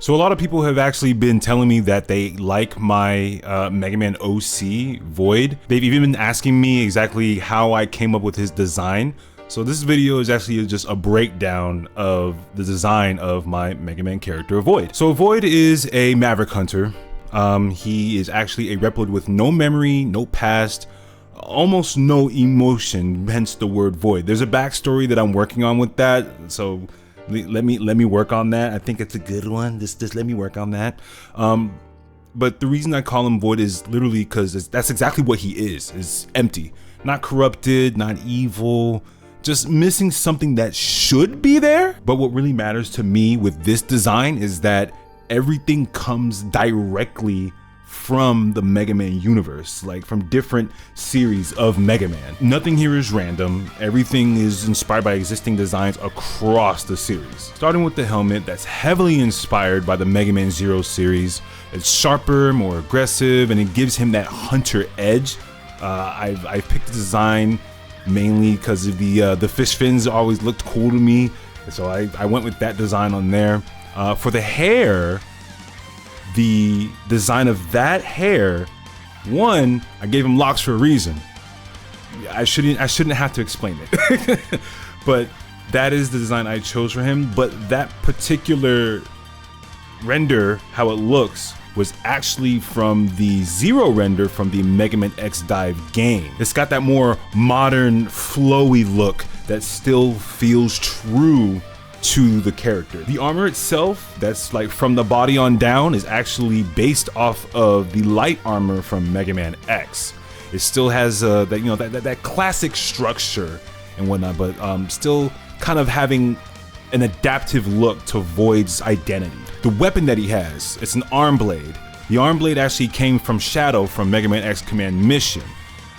So a lot of people have actually been telling me that they like my Mega Man OC Void. They've even been asking me exactly how I came up with his design. So this video is actually just a breakdown of the design of my Mega Man character Void. So Void is a Maverick Hunter. He is actually a Reploid with no memory, no past, almost no emotion, hence the word Void. There's a backstory that I'm working on with that, so let me work on that. I think it's a good one. Just let me work on that. But the reason I call him Void is literally because that's exactly what he is empty, not corrupted, not evil, just missing something that should be there. But what really matters to me with this design is that everything comes directly from the Mega Man universe, like from different series of Mega Man. Nothing here is random. Everything is inspired by existing designs across the series. Starting with the helmet, that's heavily inspired by the Mega Man Zero series. It's sharper, more aggressive, and it gives him that hunter edge. I picked the design mainly because of the fish fins always looked cool to me, so I went with that design on there. For the hair, the design of that hair, one, I gave him locks for a reason. I shouldn't have to explain it. But that is the design I chose for him. But that particular render, how it looks, was actually from the Zero render from the Mega Man X Dive game. It's got that more modern, flowy look that still feels true to the character. The armor itself, that's like from the body on down, is actually based off of the light armor from Mega Man X. It still has that classic structure and whatnot, but still kind of having an adaptive look to Void's identity. The weapon that he has, it's an arm blade. The arm blade actually came from Shadow from Mega Man X Command Mission.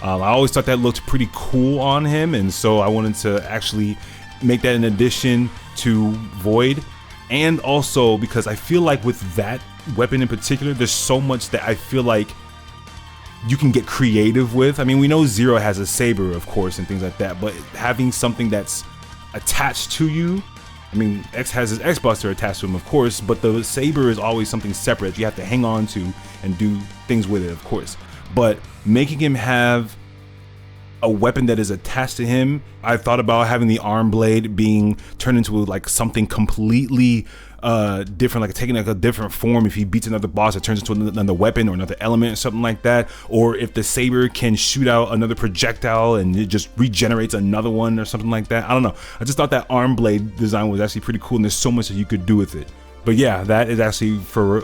I always thought that looked pretty cool on him, and so I wanted to actually make that an addition to Void. And also because I feel like with that weapon in particular, there's so much that I feel like you can get creative with. I mean, we know Zero has a saber, of course, and things like that, but having something that's attached to you, I mean, X has his X-Buster attached to him, of course, but the saber is always something separate you have to hang on to and do things with it, of course. But making him have a weapon that is attached to him, I thought about having the arm blade being turned into like something completely different, like taking like a different form. If he beats another boss, it turns into another weapon or another element or something like that. Or if the saber can shoot out another projectile and it just regenerates another one or something like that. I don't know. I just thought that arm blade design was actually pretty cool, and there's so much that you could do with it. But yeah, that is actually for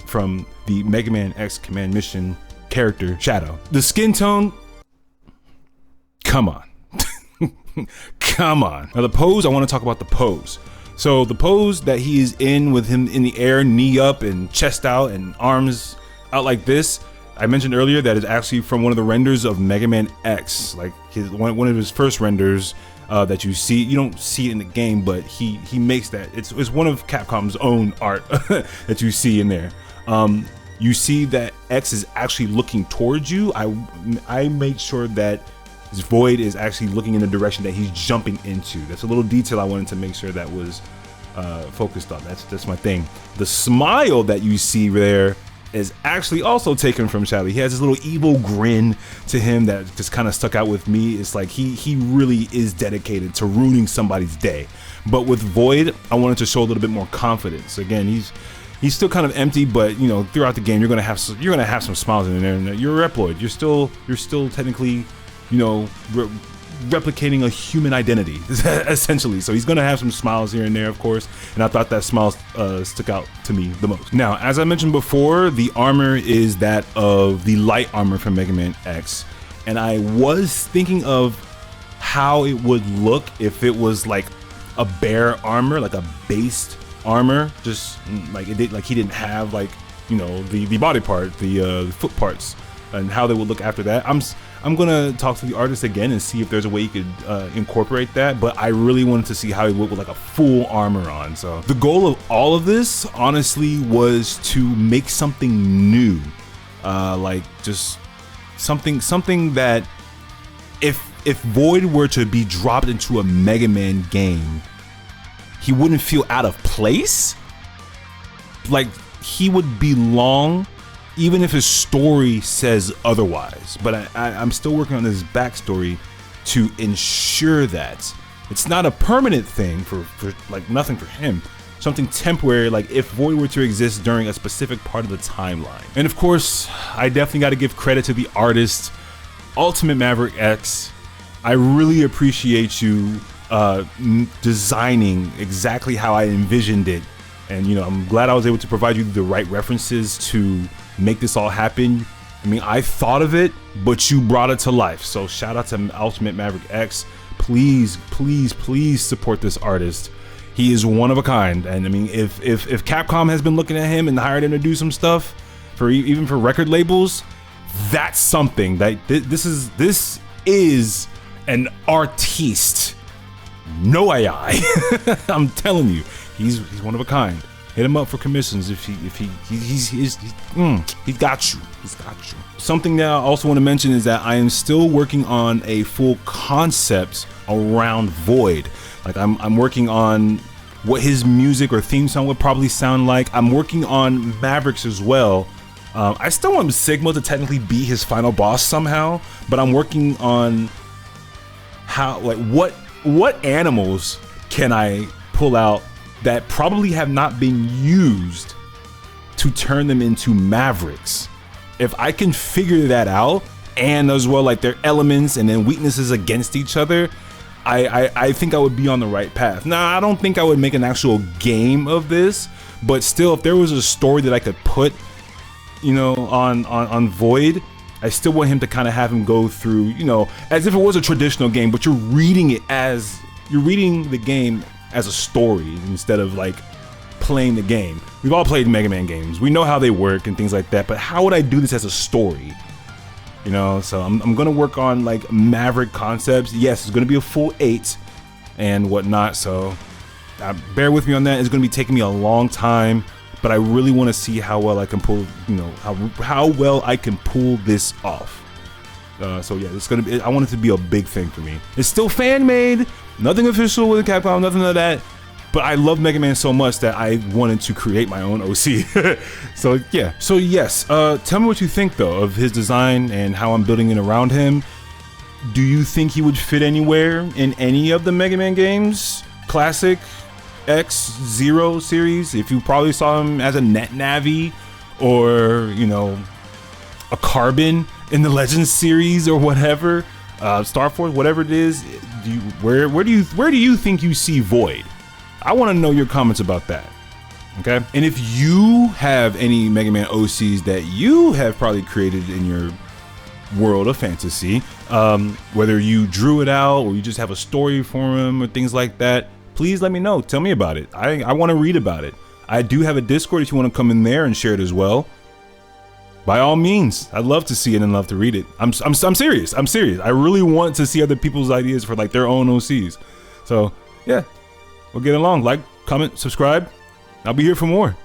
from the Mega Man X Command Mission character Shadow. The skin tone, come on. Come on. Now the pose, I want to talk about the pose. So the pose that he is in with him in the air, knee up and chest out and arms out like this, I mentioned earlier that is actually from one of the renders of Mega Man X, like one of his first renders that you see. You don't see it in the game, but he makes that. It's one of Capcom's own art that you see in there. You see that X is actually looking towards you. I made sure that Void is actually looking in the direction that he's jumping into. That's a little detail I wanted to make sure that was focused on. That's my thing. The smile that you see there is actually also taken from Shadow. He has this little evil grin to him that just kind of stuck out with me. It's like he really is dedicated to ruining somebody's day. But with Void, I wanted to show a little bit more confidence. Again, he's still kind of empty, but you know, throughout the game, you're gonna have some smiles in there. And you're a Reploid. You're still technically, you know, replicating a human identity, essentially. So he's gonna have some smiles here and there, of course, and I thought that smile stuck out to me the most. Now, as I mentioned before, the armor is that of the light armor from Mega Man X, and I was thinking of how it would look if it was like a bare armor, like a based armor, just like it did, like he didn't have, like, you know, the body part, the foot parts, and how they would look after that. I'm gonna talk to the artist again and see if there's a way you could incorporate that, but I really wanted to see how he would look with like a full armor on. So the goal of all of this, honestly, was to make something new, like just something that if Void were to be dropped into a Mega Man game, he wouldn't feel out of place. like he would belong even if his story says otherwise. But I'm still working on his backstory to ensure that it's not a permanent thing for like nothing for him, something temporary, like if Void were to exist during a specific part of the timeline. And of course, I definitely got to give credit to the artist, Ultimate Maverick X. I really appreciate you designing exactly how I envisioned it. And you know, I'm glad I was able to provide you the right references to make this all happen. I mean, I thought of it, but you brought it to life. So shout out to Ultimate Maverick X. Please, please, please support this artist. He is one of a kind. And I mean, if Capcom has been looking at him and hired him to do some stuff for even for record labels, that's something that this is an artiste. No AI. I'm telling you, he's one of a kind. Hit him up for commissions if he's got you. He's got you. Something that I also want to mention is that I am still working on a full concept around Void. Like I'm working on what his music or theme song would probably sound like. I'm working on Mavericks as well. I still want Sigma to technically be his final boss somehow, but I'm working on how, like, what animals can I pull out that probably have not been used to turn them into Mavericks. If I can figure that out, and as well like their elements and then weaknesses against each other, I think I would be on the right path. Now, I don't think I would make an actual game of this, but still, if there was a story that I could put, you know, on Void, I still want him to kind of have him go through, you know, as if it was a traditional game, but you're reading the game as a story instead of like playing the game. We've all played Mega Man games. We know how they work and things like that, but how would I do this as a story? You know, so I'm gonna work on like Maverick concepts. Yes, it's gonna be a full 8 and whatnot, so bear with me on that. It's gonna be taking me a long time, but I really want to see how well I can pull, you know, how well I can pull this off. So yeah, it's gonna be, I want it to be a big thing for me. It's still fan made, nothing official with Capcom, nothing like that. But I love Mega Man so much that I wanted to create my own OC. So yeah. So yes, tell me what you think though of his design and how I'm building it around him. Do you think he would fit anywhere in any of the Mega Man games? Classic, X, Zero series? If you probably saw him as a Net Navi or, you know, a Carbon in the Legends series or whatever, Star Force, whatever it is, where do you think you see Void? I want to know your comments about that. Okay, and if you have any Mega Man OCs that you have probably created in your world of fantasy, whether you drew it out or you just have a story for him or things like that, please let me know. Tell me about it. I want to read about it. I do have a Discord if you want to come in there and share it as well. By all means, I'd love to see it and love to read it. I'm serious. I'm serious. I really want to see other people's ideas for like their own OCs. So yeah, we'll get along. Like, comment, subscribe. I'll be here for more.